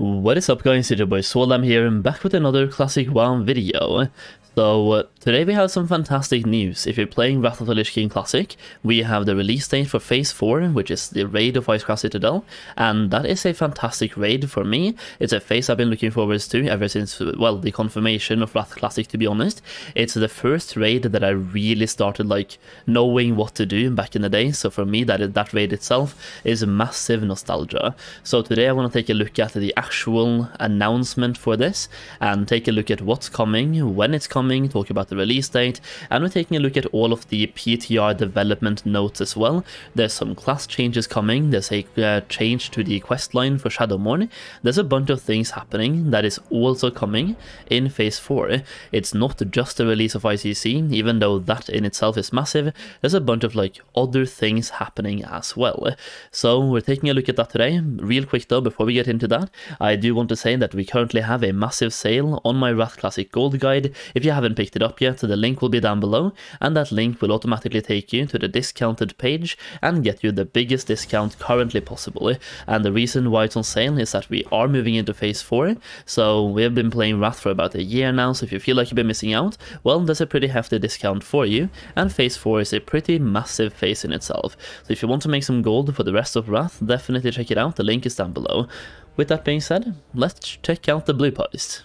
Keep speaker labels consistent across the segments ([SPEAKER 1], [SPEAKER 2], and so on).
[SPEAKER 1] What is up guys, it's your boy Solam here and back with another Classic WoW video. So today we have some fantastic news. If you're playing Wrath of the Lich King Classic, we have the release date for Phase 4, which is the raid of Icecrown Citadel, and that is a fantastic raid for me. It's a phase I've been looking forward to ever since, well, the confirmation of Wrath Classic, to be honest. It's the first raid that I really started like knowing what to do back in the day, so for me that raid itself is massive nostalgia. So today I want to take a look at the actual announcement for this and take a look at what's coming, when it's coming, talk about the release date, and we're taking a look at all of the PTR development notes as well. There's some class changes coming, there's a change to the quest line for Shadowmourne, there's a bunch of things happening that is also coming in Phase 4. It's not just the release of ICC, even though that in itself is massive, there's a bunch of like other things happening as well. So we're taking a look at that today. Real quick though, before we get into that, I do want to say that we currently have a massive sale on my Wrath Classic Gold Guide. If you haven't picked it up yet, the link will be down below, and that link will automatically take you to the discounted page and get you the biggest discount currently possible. And the reason why it's on sale is that we are moving into Phase 4, so we have been playing Wrath for about a year now, so if you feel like you've been missing out, well, there's a pretty hefty discount for you, and Phase 4 is a pretty massive phase in itself. So if you want to make some gold for the rest of Wrath, definitely check it out, the link is down below. With that being said, let's check out the blue post.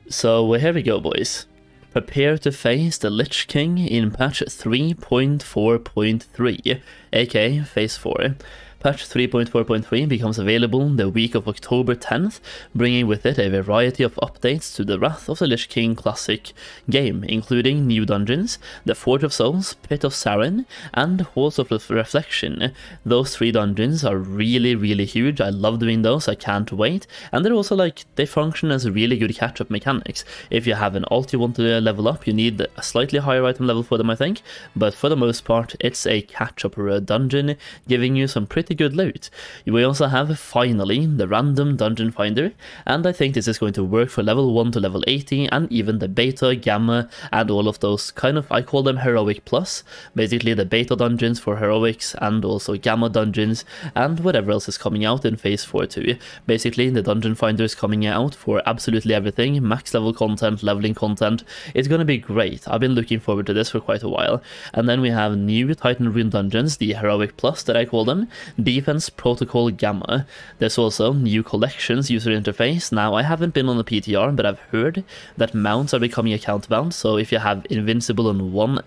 [SPEAKER 1] So here we go, boys. Prepare to face the Lich King in patch 3.4.3, aka Phase 4. Patch 3.4.3 becomes available the week of October 10th, bringing with it a variety of updates to the Wrath of the Lich King Classic game, including new dungeons, the Forge of Souls, Pit of Sarin, and Halls of Reflection. Those 3 dungeons are really huge, I love doing those, I can't wait, and they're also like, they function as really good catch-up mechanics. If you have an ult you want to level up, you need a slightly higher item level for them, I think, but for the most part it's a catch-up dungeon, giving you some pretty good loot. We also have, finally, the random dungeon finder, and I think this is going to work for level 1 to level 80, and even the beta, gamma, and all of those kind of, I call them heroic plus, basically the beta dungeons for heroics, and also gamma dungeons, and whatever else is coming out in Phase 4 too. Basically, the dungeon finder is coming out for absolutely everything, max level content, leveling content. It's gonna be great. I've been looking forward to this for quite a while. And then we have new Titan Rune dungeons, the heroic plus that I call them, Defense Protocol Gamma. There's also new collections user interface. Now, I haven't been on the PTR, but I've heard that mounts are becoming account bound, so if you have Invincible on one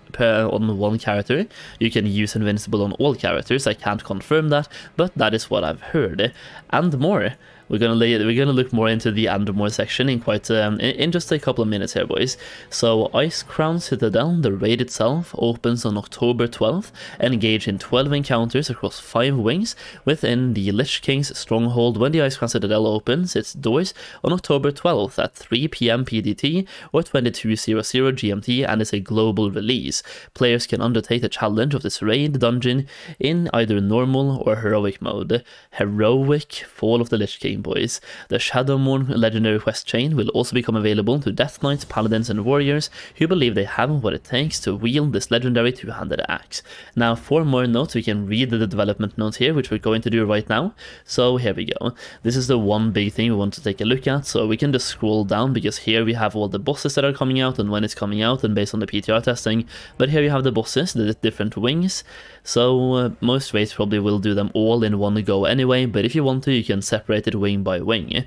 [SPEAKER 1] character, you can use Invincible on all characters. I can't confirm that, but that is what I've heard. And more. We're gonna look more into the and more section in in just a couple of minutes here, boys. So Icecrown Citadel, the raid itself, opens on October 12th. Engage in 12 encounters across 5 wings within the Lich King's stronghold. When the Icecrown Citadel opens its doors on October 12th at 3 PM PDT or 22:00 GMT, and is a global release. Players can undertake the challenge of this raid dungeon in either normal or heroic mode. Heroic Fall of the Lich King, boys. The Shadowmourne legendary quest chain will also become available to Death Knights, Paladins, and Warriors who believe they have what it takes to wield this legendary two-handed axe. Now, for more notes, we can read the development notes here, which we're going to do right now. So here we go. This is the one big thing we want to take a look at, so we can just scroll down, because here we have all the bosses that are coming out and when it's coming out and based on the PTR testing. But here you have the bosses, the different wings. So most raids probably will do them all in one go anyway, but if you want to, you can separate it wing by wing.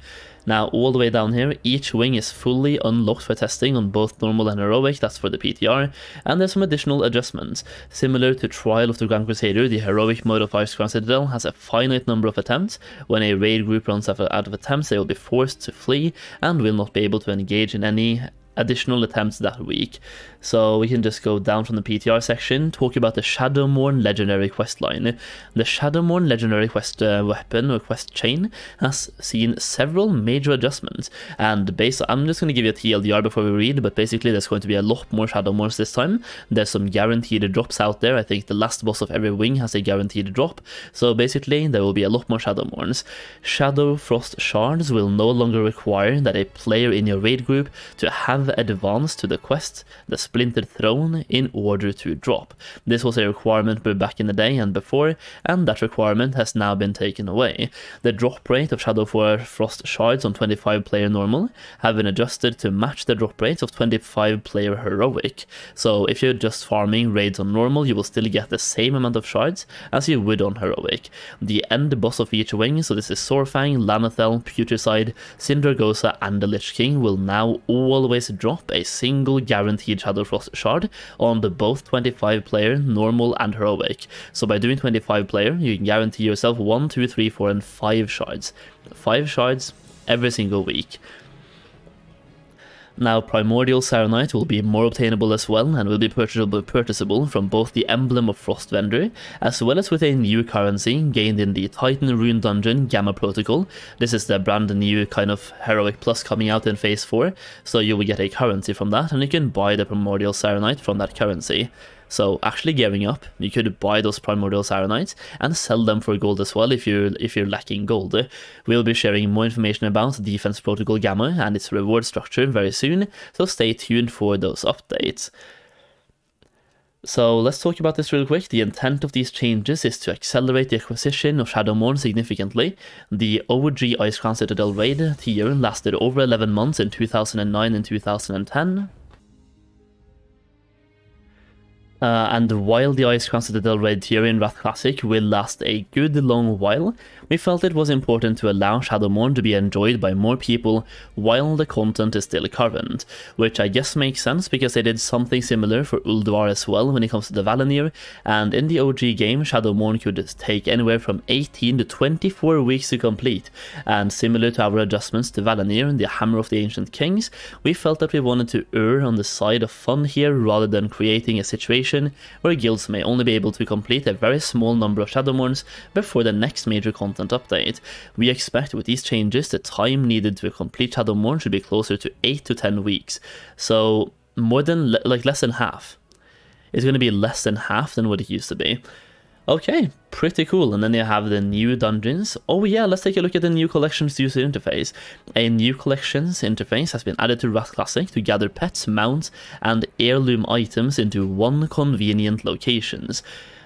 [SPEAKER 1] Now, all the way down here, each wing is fully unlocked for testing on both normal and heroic, that's for the PTR, and there's some additional adjustments. Similar to Trial of the Grand Crusader, the heroic mode of Icecrown Citadel has a finite number of attempts. When a raid group runs out of attempts, they will be forced to flee and will not be able to engage in any additional attempts that week. So we can just go down from the PTR section, talk about the Shadowmourne legendary questline. The Shadowmourne legendary quest weapon or quest chain has seen several major adjustments, and I'm just going to give you a TLDR before we read, but basically there's going to be a lot more Shadowmournes this time. There's some guaranteed drops out there. I think the last boss of every wing has a guaranteed drop, so basically there will be a lot more Shadowmournes. Shadow Frost shards will no longer require that a player in your raid group to have have advanced to the quest, the Splintered Throne, in order to drop. This was a requirement back in the day and before, and that requirement has now been taken away. The drop rate of Shadow Frost shards on 25 player normal have been adjusted to match the drop rates of 25 player heroic. So if you're just farming raids on normal, you will still get the same amount of shards as you would on heroic. The end boss of each wing, so this is Sorfang, Lanathel, Putricide, Sindragosa and the Lich King, will now always drop a single guaranteed Shadow Frost shard on the both 25 player, normal and heroic. So by doing 25 player, you can guarantee yourself 1, 2, 3, 4 and 5 shards. 5 shards every single week. Now, Primordial Saronite will be more obtainable as well, and will be purchasable from both the Emblem of Frost vendor, as well as with a new currency gained in the Titan Rune Dungeon Gamma Protocol. This is the brand new kind of Heroic Plus coming out in Phase 4, so you will get a currency from that, and you can buy the Primordial Saronite from that currency. So actually gearing up, you could buy those Primordial Saronites and sell them for gold as well if you're lacking gold. We'll be sharing more information about Defense Protocol Gamma and its reward structure very soon, so stay tuned for those updates. So let's talk about this real quick. The intent of these changes is to accelerate the acquisition of Shadowmourne significantly. The OG Icecrown Citadel raid tier lasted over 11 months in 2009 and 2010. And while the Icecrown Citadel raid tier in Wrath Classic will last a good long while, we felt it was important to allow Shadowmourne to be enjoyed by more people while the content is still current, which I guess makes sense because they did something similar for Ulduar as well when it comes to the Valanir, and in the OG game Shadowmourne could take anywhere from 18 to 24 weeks to complete, and similar to our adjustments to Valanir and the Hammer of the Ancient Kings, we felt that we wanted to err on the side of fun here rather than creating a situation where guilds may only be able to complete a very small number of Shadowmournes before the next major content update. We expect with these changes the time needed to complete Shadowmourne should be closer to 8 to 10 weeks, so more than less than half. It's going to be less than half than what it used to be. Okay, pretty cool. And then you have the new dungeons. Oh yeah, let's take a look at the new collections user interface. A new collections interface has been added to Wrath Classic to gather pets, mounts, and heirloom items into one convenient locations.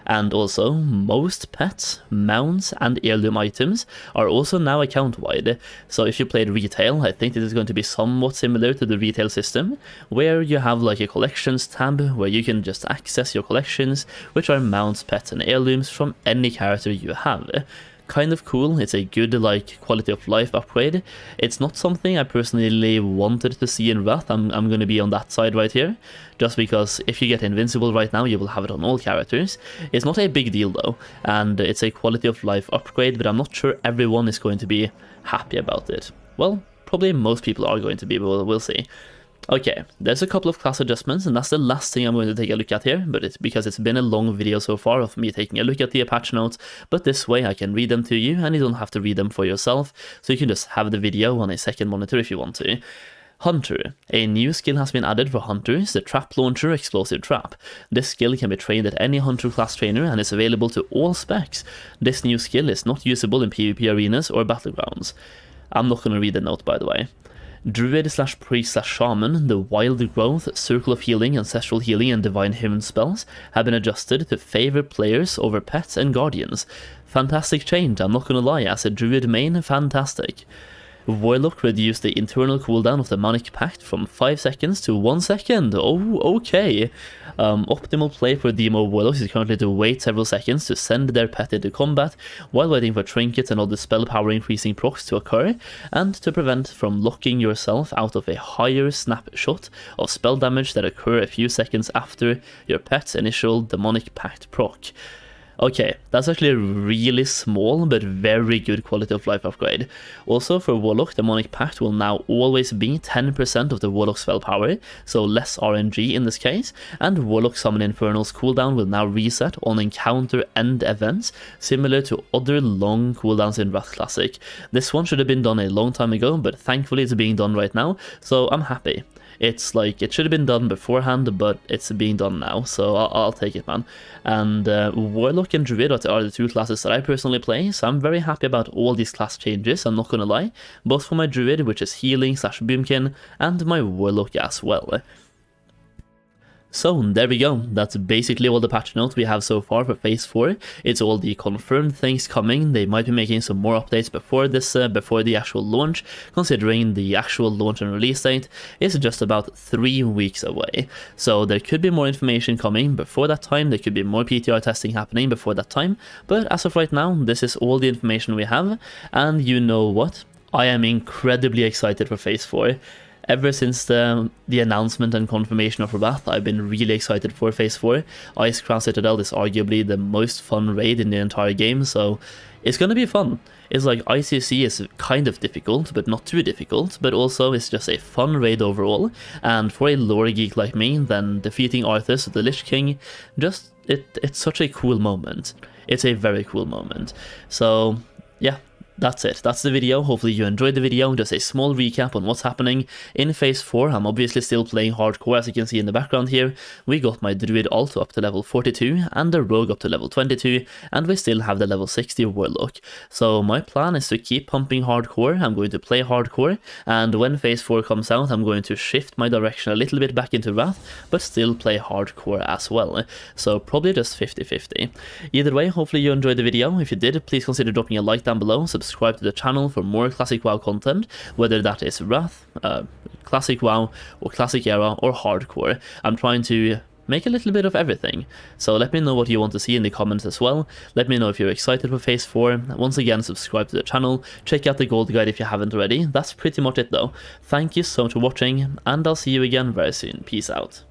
[SPEAKER 1] And also, most pets, mounts, and heirloom items are also now account-wide. So if you played retail, I think this is going to be somewhat similar to the retail system, where you have like a collections tab where you can just access your collections, which are mounts, pets, and heirlooms from any character you have. Kind of cool. It's a good like quality of life upgrade. It's not something I personally wanted to see in Wrath. I'm going to be on that side right here, just because if you get invincible right now you will have it on all characters. It's not a big deal though, and it's a quality of life upgrade, but I'm not sure everyone is going to be happy about it. Well, probably most people are going to be, but we'll see. Okay, there's a couple of class adjustments, and that's the last thing I'm going to take a look at here, but it's because it's been a long video so far of me taking a look at the patch notes, but this way I can read them to you, and you don't have to read them for yourself, so you can just have the video on a second monitor if you want to. Hunter. A new skill has been added for Hunters, the Trap Launcher Explosive Trap. This skill can be trained at any Hunter class trainer and is available to all specs. This new skill is not usable in PvP arenas or battlegrounds. I'm not going to read the note, by the way. Druid/Priest/Shaman, the Wild Growth, Circle of Healing, Ancestral Healing, and Divine Heaven spells have been adjusted to favor players over pets and guardians. Fantastic change, I'm not gonna lie, as a Druid main, fantastic. Warlock reduced the internal cooldown of the Demonic Pact from 5 seconds to 1 second. Oh, okay. Optimal play for Demo Warlocks is currently to wait several seconds to send their pet into combat, while waiting for trinkets and other spell power increasing procs to occur, and to prevent from locking yourself out of a higher snapshot of spell damage that occur a few seconds after your pet's initial Demonic Pact proc. Okay, that's actually a really small but very good quality of life upgrade. Also for Warlock, Demonic Pact will now always be 10% of the Warlock spell power, so less RNG in this case, and Warlock Summon Infernal's cooldown will now reset on encounter end events, similar to other long cooldowns in Wrath Classic. This one should have been done a long time ago, but thankfully it's being done right now, so I'm happy. It's like, it should have been done beforehand, but it's being done now, so I'll take it, man. And Warlock and Druid are the two classes that I personally play, so I'm very happy about all these class changes, I'm not gonna lie, both for my Druid, which is healing / boomkin, and my Warlock as well. So there we go, that's basically all the patch notes we have so far for Phase 4. It's all the confirmed things coming. They might be making some more updates before this, before the actual launch, considering the actual launch and release date is just about 3 weeks away. So there could be more information coming before that time, there could be more PTR testing happening before that time, but as of right now, this is all the information we have, and you know what? I am incredibly excited for Phase 4. Ever since the announcement and confirmation of Wrath, I've been really excited for Phase 4. Icecrown Citadel is arguably the most fun raid in the entire game, so it's gonna be fun. It's like ICC is kind of difficult, but not too difficult, but also it's just a fun raid overall, and for a lore geek like me, then defeating Arthas, the Lich King, just, it's such a cool moment. It's a very cool moment. So, yeah. That's it, that's the video. Hopefully you enjoyed the video. Just a small recap on what's happening in Phase 4. I'm obviously still playing hardcore, as you can see in the background here. We got my Druid alt up to level 42 and the Rogue up to level 22, and we still have the level 60 Warlock. So my plan is to keep pumping hardcore. I'm going to play hardcore, and when Phase 4 comes out, I'm going to shift my direction a little bit back into Wrath, but still play hardcore as well. So probably just 50-50. Either way, hopefully you enjoyed the video. If you did, please consider dropping a like down below, subscribe to the channel for more Classic WoW content, whether that is Wrath, Classic WoW, or Classic Era, or Hardcore. I'm trying to make a little bit of everything, so let me know what you want to see in the comments as well. Let me know if you're excited for Phase 4. Once again, subscribe to the channel, check out the Gold Guide if you haven't already. That's pretty much it though. Thank you so much for watching, and I'll see you again very soon. Peace out.